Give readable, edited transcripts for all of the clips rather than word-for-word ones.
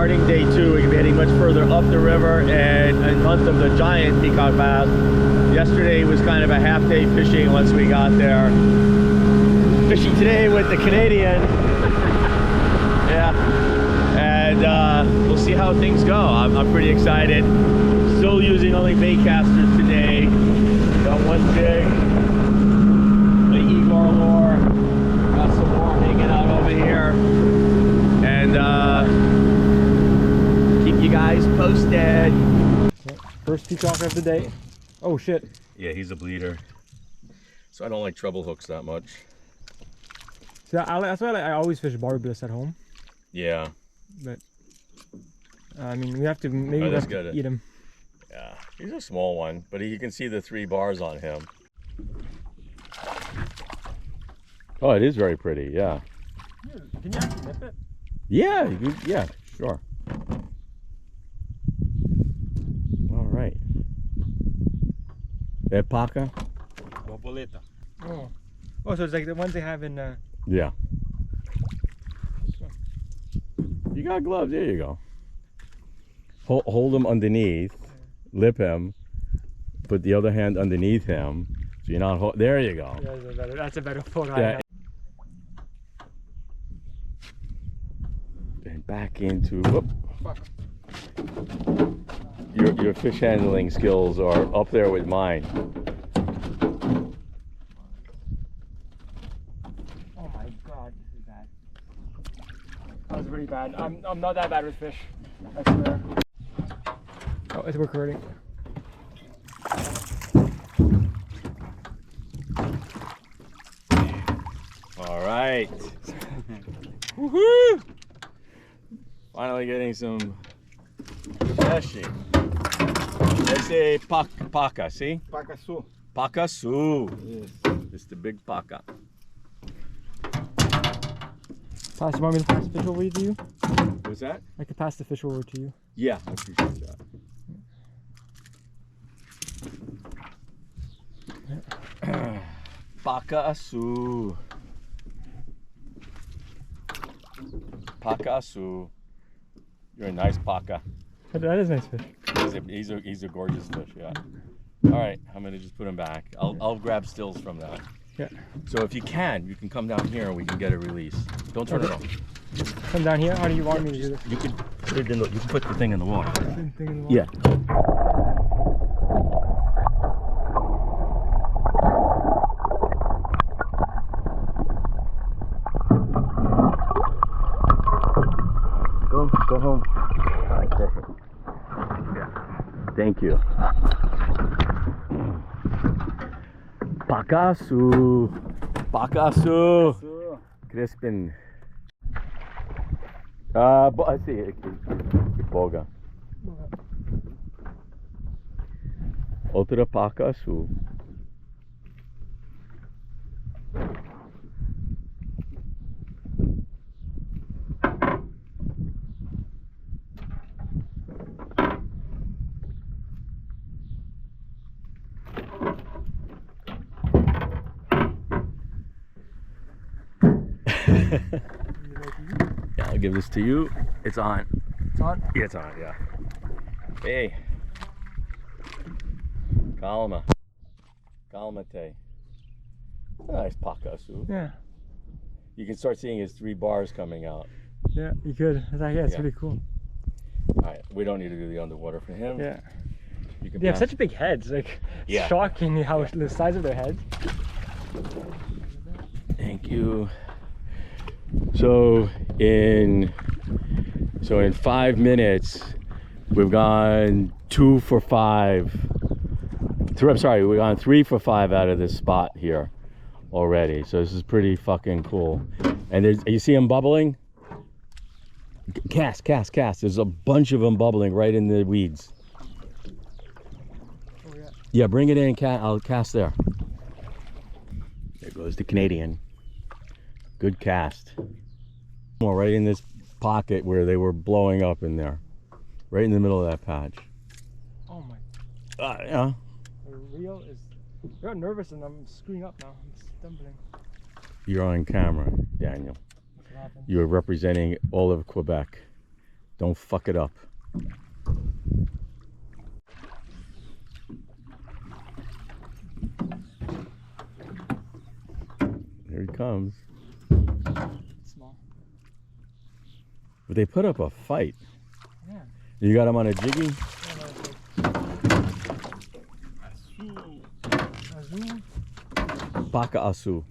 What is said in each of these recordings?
starting day 2, we're gonna be heading much further up the river and a month of the giant peacock bass. Yesterday was kind of a half-day fishing once we got there. Fishing today with the Canadian. Yeah, and we'll see how things go. I'm pretty excited. Still using only bait casters today. Got one jig, the Igor lure. Got some more hanging out over here, and keep you guys posted. First peacock of the day. Oh shit. Yeah, he's a bleeder. So I don't like treble hooks that much. So that's why I always fish barbless at home. Yeah. But I mean, we have to maybe have to eat him. Yeah, he's a small one, but you can see the 3 bars on him. Oh, it is very pretty. Yeah. Can you actually nip it? Yeah. Yeah. Sure. All right. Paca. Borboleta. Oh. Oh, so it's like the ones they have in. Yeah. You got gloves. There you go. Hold him underneath, lip him, put the other hand underneath him, so you're not. There you go. Yeah, that's a better photo. Yeah. And back into. Whoop. Your fish handling skills are up there with mine. Oh my god, this is bad. That was really bad. I'm not that bad with fish, I swear. Oh, it's recording. All right. Woohoo! Finally getting some fishing. Let's say Paca, see? Paca Açu. Paca Açu. Yes. It's the big Paca. Pass, you want me to pass the fish over to you? What's that? I could pass the fish over to you. Yeah, I appreciate that. Paca Açu. Paca Açu. You're a nice Paca. That is nice fish. He's a gorgeous fish, yeah. All right, I'm gonna just put him back. I'll grab stills from that. Yeah. So if you can come down here and we can get a release. Don't turn it off. Come down here. How do you want me to do this? You can put it in the. You can put the thing in the water. Yeah. Go home. All right, perfect. Yeah. Thank you. Paca Açu. Paca Açu. Crispin. I see. Boga. Outra Paca Açu. Yeah, I'll give this to you. It's on. It's on? Yeah, it's on, yeah. Hey. Calma. Calmate. Nice Paca Açu. Yeah. You can start seeing his 3 bars coming out. Yeah, you could. It's really cool. Alright, we don't need to do the underwater for him. Yeah. You can They have such big heads. Like, it's shocking how the size of their heads. Thank you. So in 5 minutes, we've gone 2 for 5. I'm sorry, we've gone 3 for 5 out of this spot here already. So this is pretty fucking cool. And you see them bubbling? Cast. There's a bunch of them bubbling right in the weeds. Oh yeah. Yeah, bring it in. I'll cast there. There goes the Canadian. Good cast. Right in this pocket where they were blowing up in there. Right in the middle of that patch. Oh my. Yeah. The reel is. You're nervous and I'm screwing up now. I'm stumbling. You're on camera, Daniel. You're representing all of Quebec Don't fuck it up. Here he comes. Small. But they put up a fight. Yeah. You got him on a jiggy? Paca Açu.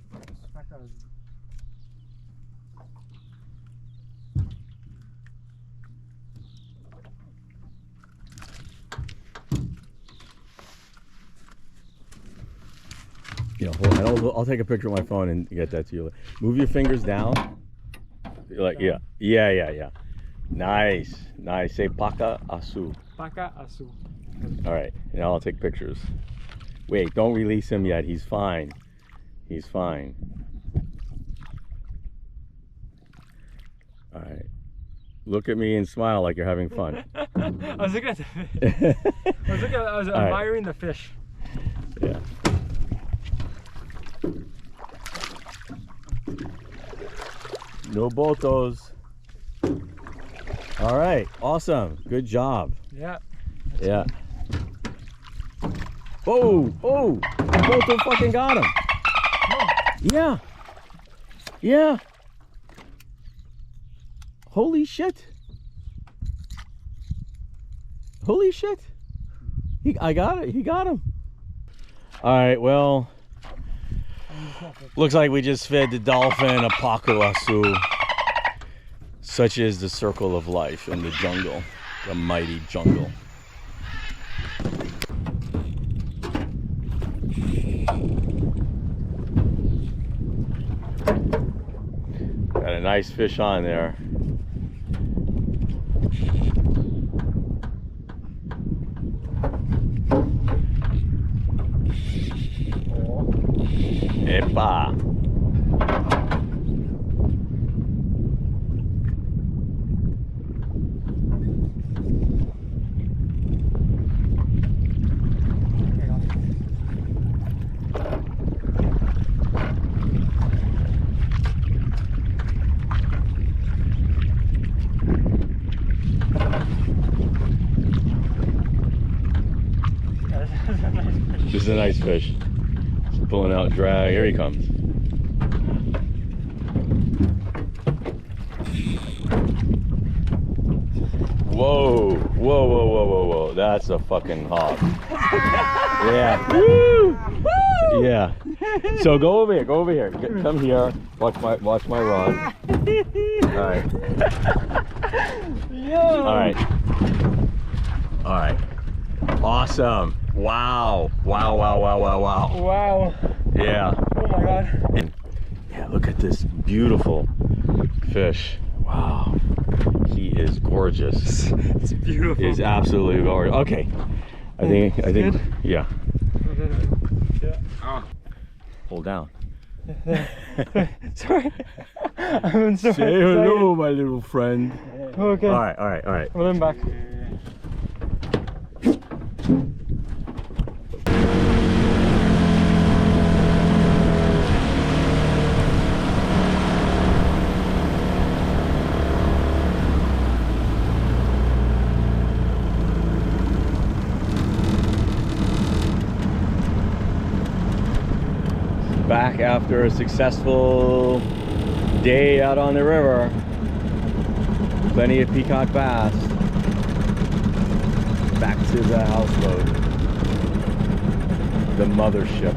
You know, I'll take a picture with my phone and get that to you. Move your fingers down. Like, yeah. Nice. Say Paca Açu. Paca Açu. All right, now I'll take pictures. Wait, don't release him yet. He's fine. He's fine. All right. Look at me and smile like you're having fun. I was looking at the fish. I was admiring the fish. Yeah. No botos. All right, awesome. Good job. Yeah. Yeah. Oh, boto fucking got him. Oh. Yeah. Yeah. Holy shit. Holy shit. I got it. He got him. All right, well, looks like we just fed the dolphin a Paca Açu. Such is the circle of life in the jungle, the mighty jungle. Got a nice fish on there. Epa! This is a nice fish. Just pulling out drag. Here he comes. Whoa, whoa, whoa, whoa, whoa, whoa. That's a fucking hog. Yeah. Woo! Yeah. So go over here, come here. Watch my rod. Alright. Alright. Alright. Awesome. Wow. Wow, wow, wow, wow, wow. Wow. Yeah. Oh my god. And yeah, look at this beautiful fish. Wow. He is gorgeous. It's beautiful. He is absolutely gorgeous. Okay. I think good? Yeah. Yeah. Oh. Hold down. Sorry. I'm so Say hello, my little friend. Okay. All right. Well, I'm back. Back after a successful day out on the river. Plenty of peacock bass. Back to the houseboat. The mothership.